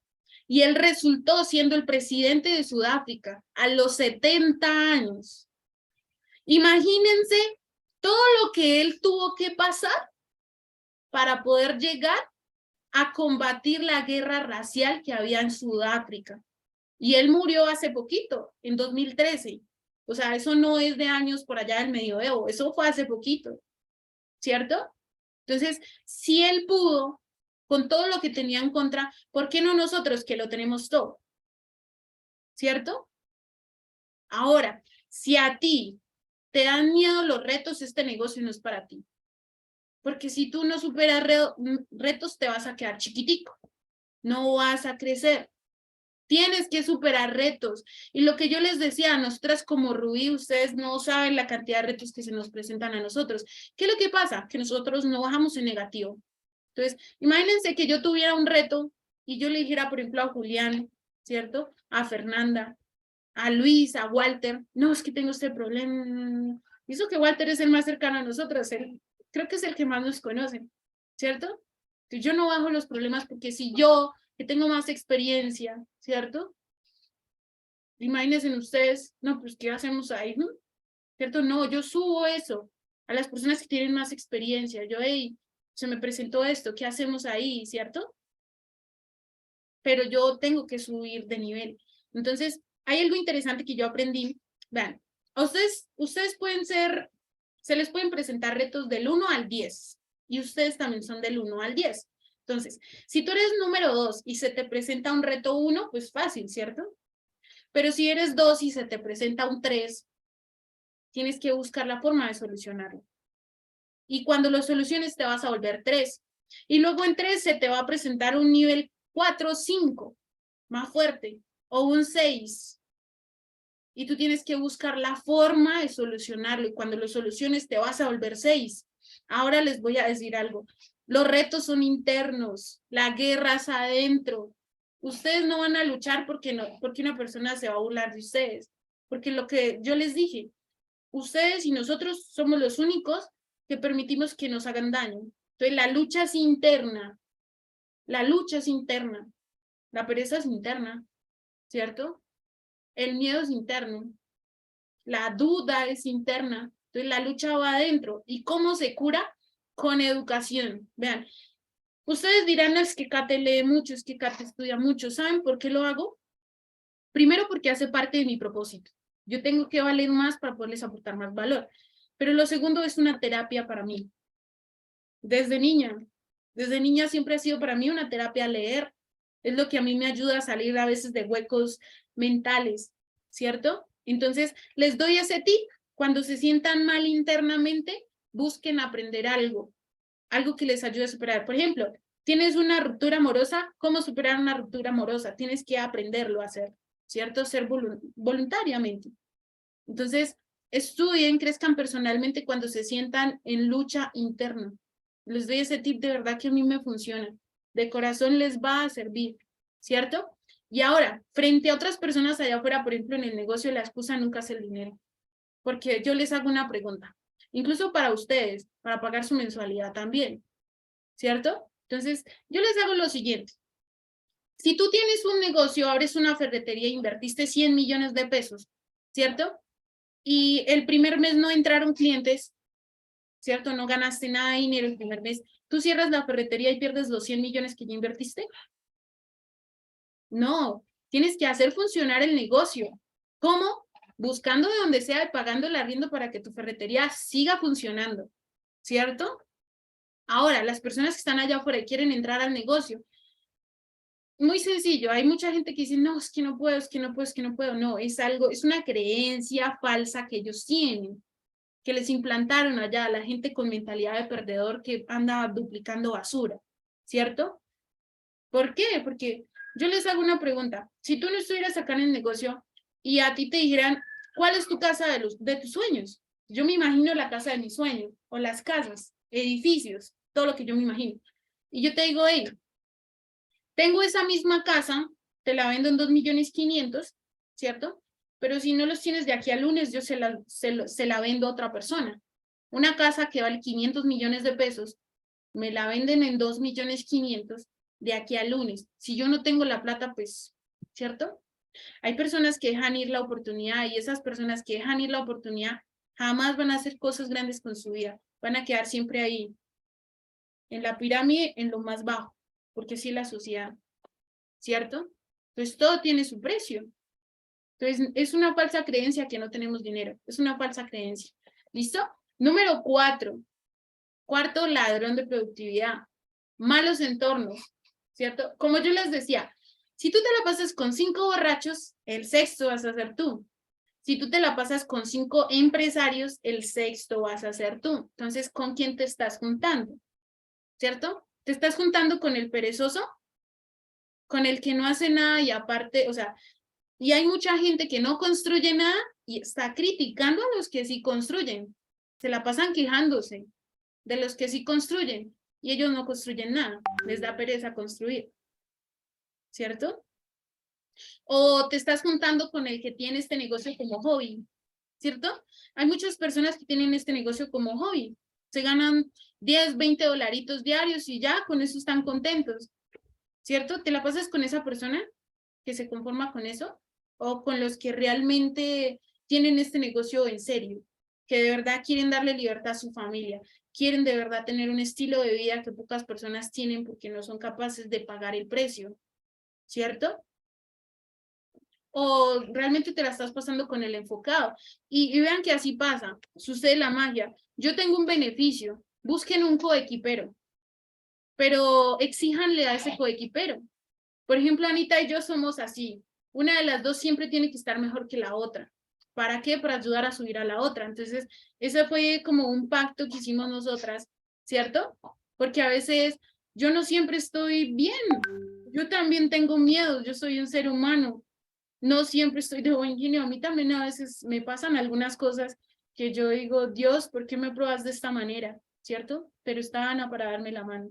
Y él resultó siendo el presidente de Sudáfrica a los 70 años. Imagínense todo lo que él tuvo que pasar para poder llegar a combatir la guerra racial que había en Sudáfrica. Y él murió hace poquito, en 2013. O sea, eso no es de años por allá del medioevo, eso fue hace poquito, ¿cierto? Entonces, si él pudo, con todo lo que tenía en contra, ¿por qué no nosotros que lo tenemos todo? ¿Cierto? Ahora, si a ti te dan miedo los retos, este negocio no es para ti. Porque si tú no superas retos, te vas a quedar chiquitico, no vas a crecer. Tienes que superar retos. Y lo que yo les decía, nosotras como Rubí, ustedes no saben la cantidad de retos que se nos presentan a nosotros. ¿Qué es lo que pasa? Que nosotros no bajamos en negativo. Entonces, imagínense que yo tuviera un reto y yo le dijera, por ejemplo, a Julián, ¿cierto? A Fernanda, a Luis, a Walter, no, es que tengo este problema. Y eso que Walter es el más cercano a nosotros, creo que es el que más nos conoce, ¿cierto? Entonces, yo no bajo los problemas porque si yo que tengo más experiencia, ¿cierto? Imagínense ustedes, no, pues, ¿qué hacemos ahí? ¿Cierto? No, yo subo eso a las personas que tienen más experiencia. Yo, hey, se me presentó esto, ¿qué hacemos ahí? ¿Cierto? Pero yo tengo que subir de nivel. Entonces, hay algo interesante que yo aprendí. Vean, a ustedes pueden ser, se les pueden presentar retos del 1 al 10 y ustedes también son del 1 al 10. Entonces, si tú eres número 2 y se te presenta un reto 1, pues fácil, ¿cierto? Pero si eres 2 y se te presenta un 3, tienes que buscar la forma de solucionarlo. Y cuando lo soluciones te vas a volver 3. Y luego en 3 se te va a presentar un nivel 4 o 5, más fuerte, o un 6. Y tú tienes que buscar la forma de solucionarlo. Y cuando lo soluciones te vas a volver 6. Ahora les voy a decir algo. Los retos son internos, la guerra es adentro. Ustedes no van a luchar porque una persona se va a burlar de ustedes. Porque lo que yo les dije, ustedes y nosotros somos los únicos que permitimos que nos hagan daño. Entonces la lucha es interna. La lucha es interna. La pereza es interna, ¿cierto? El miedo es interno. La duda es interna. Entonces la lucha va adentro. ¿Y cómo se cura? Con educación. Vean, ustedes dirán, es que Kate lee mucho, es que Kate estudia mucho. ¿Saben por qué lo hago? Primero porque hace parte de mi propósito. Yo tengo que valer más para poderles aportar más valor. Pero lo segundo es una terapia para mí. Desde niña siempre ha sido para mí una terapia leer. Es lo que a mí me ayuda a salir a veces de huecos mentales, ¿cierto? Entonces, les doy ese tip. Cuando se sientan mal internamente, busquen aprender algo que les ayude a superar. Por ejemplo, tienes una ruptura amorosa, ¿cómo superar una ruptura amorosa? Tienes que aprenderlo a hacer, ¿cierto? Ser voluntariamente. Entonces, estudien, crezcan personalmente cuando se sientan en lucha interna. Les doy ese tip de verdad que a mí me funciona. De corazón les va a servir, ¿cierto? Y ahora, frente a otras personas allá afuera, por ejemplo, en el negocio, la excusa nunca es el dinero. Porque yo les hago una pregunta, incluso para ustedes, para pagar su mensualidad también, ¿cierto? Entonces, yo les hago lo siguiente. Si tú tienes un negocio, abres una ferretería e invertiste 100 millones de pesos, ¿cierto? Y el primer mes no entraron clientes, ¿cierto? No ganaste nada de dinero el primer mes. ¿Tú cierras la ferretería y pierdes los 100 millones que ya invertiste? No, tienes que hacer funcionar el negocio. ¿Cómo? Buscando de donde sea y pagando el arriendo para que tu ferretería siga funcionando, ¿cierto? Ahora, las personas que están allá afuera y quieren entrar al negocio, muy sencillo, hay mucha gente que dice, no, es que no puedo, es que no puedo, es que no puedo. No, es algo, es una creencia falsa que ellos tienen, que les implantaron allá a la gente con mentalidad de perdedor que anda duplicando basura, ¿cierto? ¿Por qué? Porque yo les hago una pregunta. Si tú no estuvieras acá en el negocio y a ti te dijeran, ¿cuál es tu casa de tus sueños? Yo me imagino la casa de mis sueños, o las casas, edificios, todo lo que yo me imagino. Y yo te digo, hey, tengo esa misma casa, te la vendo en 2.500.000, ¿cierto? Pero si no los tienes de aquí al lunes, yo se la vendo a otra persona. Una casa que vale 500 millones de pesos, me la venden en 2.500.000 de aquí al lunes. Si yo no tengo la plata, pues, ¿cierto? Hay personas que dejan ir la oportunidad y esas personas que dejan ir la oportunidad jamás van a hacer cosas grandes con su vida. Van a quedar siempre ahí, en la pirámide, en lo más bajo, porque así es la sociedad, ¿cierto? Entonces todo tiene su precio. Entonces es una falsa creencia que no tenemos dinero. Es una falsa creencia. ¿Listo? Número 4. Cuarto ladrón de productividad. Malos entornos, ¿cierto? Como yo les decía, si tú te la pasas con 5 borrachos, el sexto vas a ser tú. Si tú te la pasas con 5 empresarios, el sexto vas a ser tú. Entonces, ¿con quién te estás juntando? ¿Cierto? ¿Te estás juntando con el perezoso? Con el que no hace nada y aparte, o sea, y hay mucha gente que no construye nada y está criticando a los que sí construyen. Se la pasan quejándose de los que sí construyen y ellos no construyen nada. Les da pereza construir, ¿cierto? O te estás juntando con el que tiene este negocio como hobby, ¿cierto? Hay muchas personas que tienen este negocio como hobby. Se ganan 10, 20 dolaritos diarios y ya con eso están contentos, ¿cierto? ¿Te la pasas con esa persona que se conforma con eso? ¿O con los que realmente tienen este negocio en serio? Que de verdad quieren darle libertad a su familia, quieren de verdad tener un estilo de vida que pocas personas tienen porque no son capaces de pagar el precio, ¿cierto? O realmente te la estás pasando con el enfocado. Y vean que así pasa, sucede la magia. Yo tengo un beneficio, busquen un coequipero, pero exíjanle a ese coequipero. Por ejemplo, Anita y yo somos así. Una de las dos siempre tiene que estar mejor que la otra. ¿Para qué? Para ayudar a subir a la otra. Entonces, ese fue como un pacto que hicimos nosotras, ¿cierto? Porque a veces yo no siempre estoy bien. Yo también tengo miedo. Yo soy un ser humano. No siempre estoy de buen genio. A mí también a veces me pasan algunas cosas que yo digo, Dios, ¿por qué me pruebas de esta manera? ¿Cierto? Pero está Ana para darme la mano.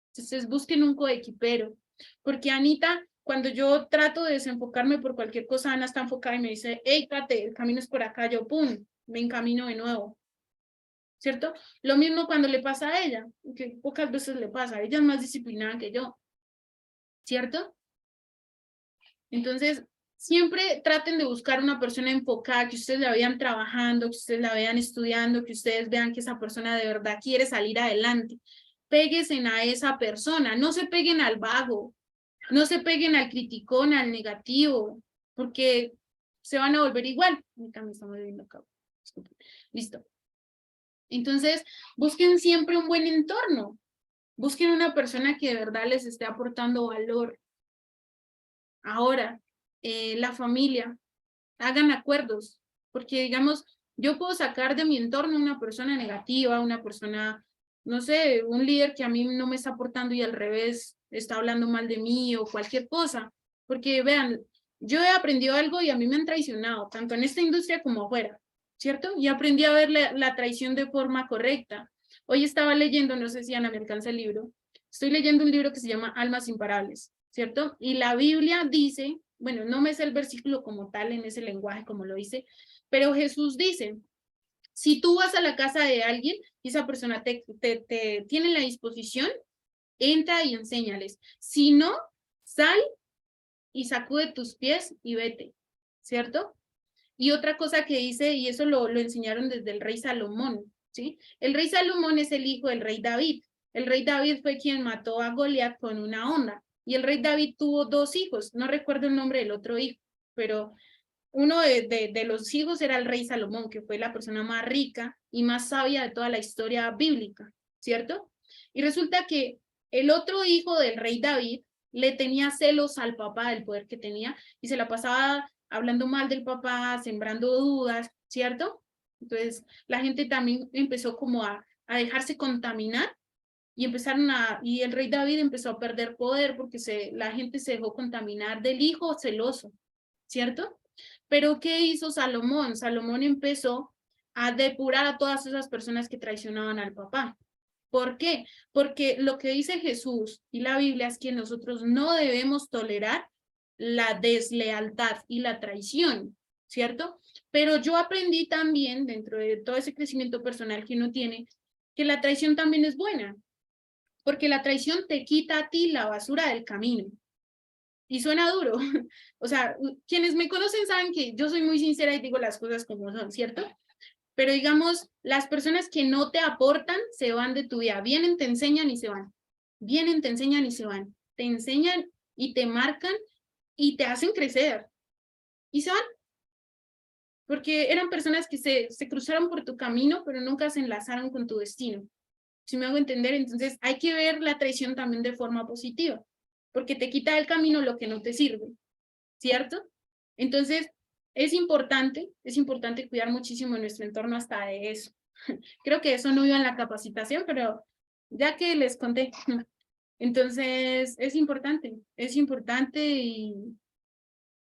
Entonces busquen un coequipero, porque Anita, cuando yo trato de desenfocarme por cualquier cosa, Ana está enfocada y me dice, hey, Kate, el camino es por acá, yo, pum, me encamino de nuevo, ¿cierto? Lo mismo cuando le pasa a ella, que pocas veces le pasa, ella es más disciplinada que yo, ¿cierto? Entonces, siempre traten de buscar una persona enfocada, que ustedes la vean trabajando, que ustedes la vean estudiando, que ustedes vean que esa persona de verdad quiere salir adelante. Péguense a esa persona, no se peguen al vago, no se peguen al criticón, al negativo, porque se van a volver igual. Me está moviendo acá. Listo. Entonces, busquen siempre un buen entorno. Busquen una persona que de verdad les esté aportando valor. Ahora, la familia, hagan acuerdos, porque digamos, yo puedo sacar de mi entorno una persona negativa, una persona, no sé, un líder que a mí no me está aportando y al revés está hablando mal de mí o cualquier cosa, porque vean, yo he aprendido algo y a mí me han traicionado, tanto en esta industria como afuera, ¿cierto? Y aprendí a ver la traición de forma correcta. Hoy estaba leyendo, no sé si Ana me alcanza el libro, estoy leyendo un libro que se llama Almas Imparables, ¿cierto? Y la Biblia dice, bueno, no me sé el versículo como tal en ese lenguaje como lo dice, pero Jesús dice, si tú vas a la casa de alguien y esa persona te tiene la disposición, entra y enséñales. Si no, sal y sacude tus pies y vete, ¿cierto? Y otra cosa que dice, y eso lo enseñaron desde el rey Salomón, ¿sí? El rey Salomón es el hijo del rey David. El rey David fue quien mató a Goliat con una honda. Y el rey David tuvo 2 hijos, no recuerdo el nombre del otro hijo, pero uno de los hijos era el rey Salomón, que fue la persona más rica y más sabia de toda la historia bíblica, ¿cierto? Y resulta que el otro hijo del rey David le tenía celos al papá del poder que tenía y se la pasaba hablando mal del papá, sembrando dudas, ¿cierto? Entonces la gente también empezó como a dejarse contaminar y y el rey David empezó a perder poder porque la gente se dejó contaminar del hijo celoso, ¿cierto? Pero ¿qué hizo Salomón? Salomón empezó a depurar a todas esas personas que traicionaban al papá. ¿Por qué? Porque lo que dice Jesús y la Biblia es que nosotros no debemos tolerar la deslealtad y la traición, ¿cierto? Pero yo aprendí también, dentro de todo ese crecimiento personal que uno tiene, que la traición también es buena, porque la traición te quita a ti la basura del camino. Y suena duro. O sea, quienes me conocen saben que yo soy muy sincera y digo las cosas como son, ¿cierto? Pero digamos, las personas que no te aportan se van de tu vida. Vienen, te enseñan y se van. Vienen, te enseñan y se van. Te enseñan y te marcan y te hacen crecer. Y se van. Porque eran personas que se cruzaron por tu camino, pero nunca se enlazaron con tu destino. Si me hago entender, entonces hay que ver la traición también de forma positiva, porque te quita del camino lo que no te sirve, ¿cierto? Entonces, es importante cuidar muchísimo nuestro entorno hasta de eso. Creo que eso no iba en la capacitación, pero ya que les conté. Entonces, es importante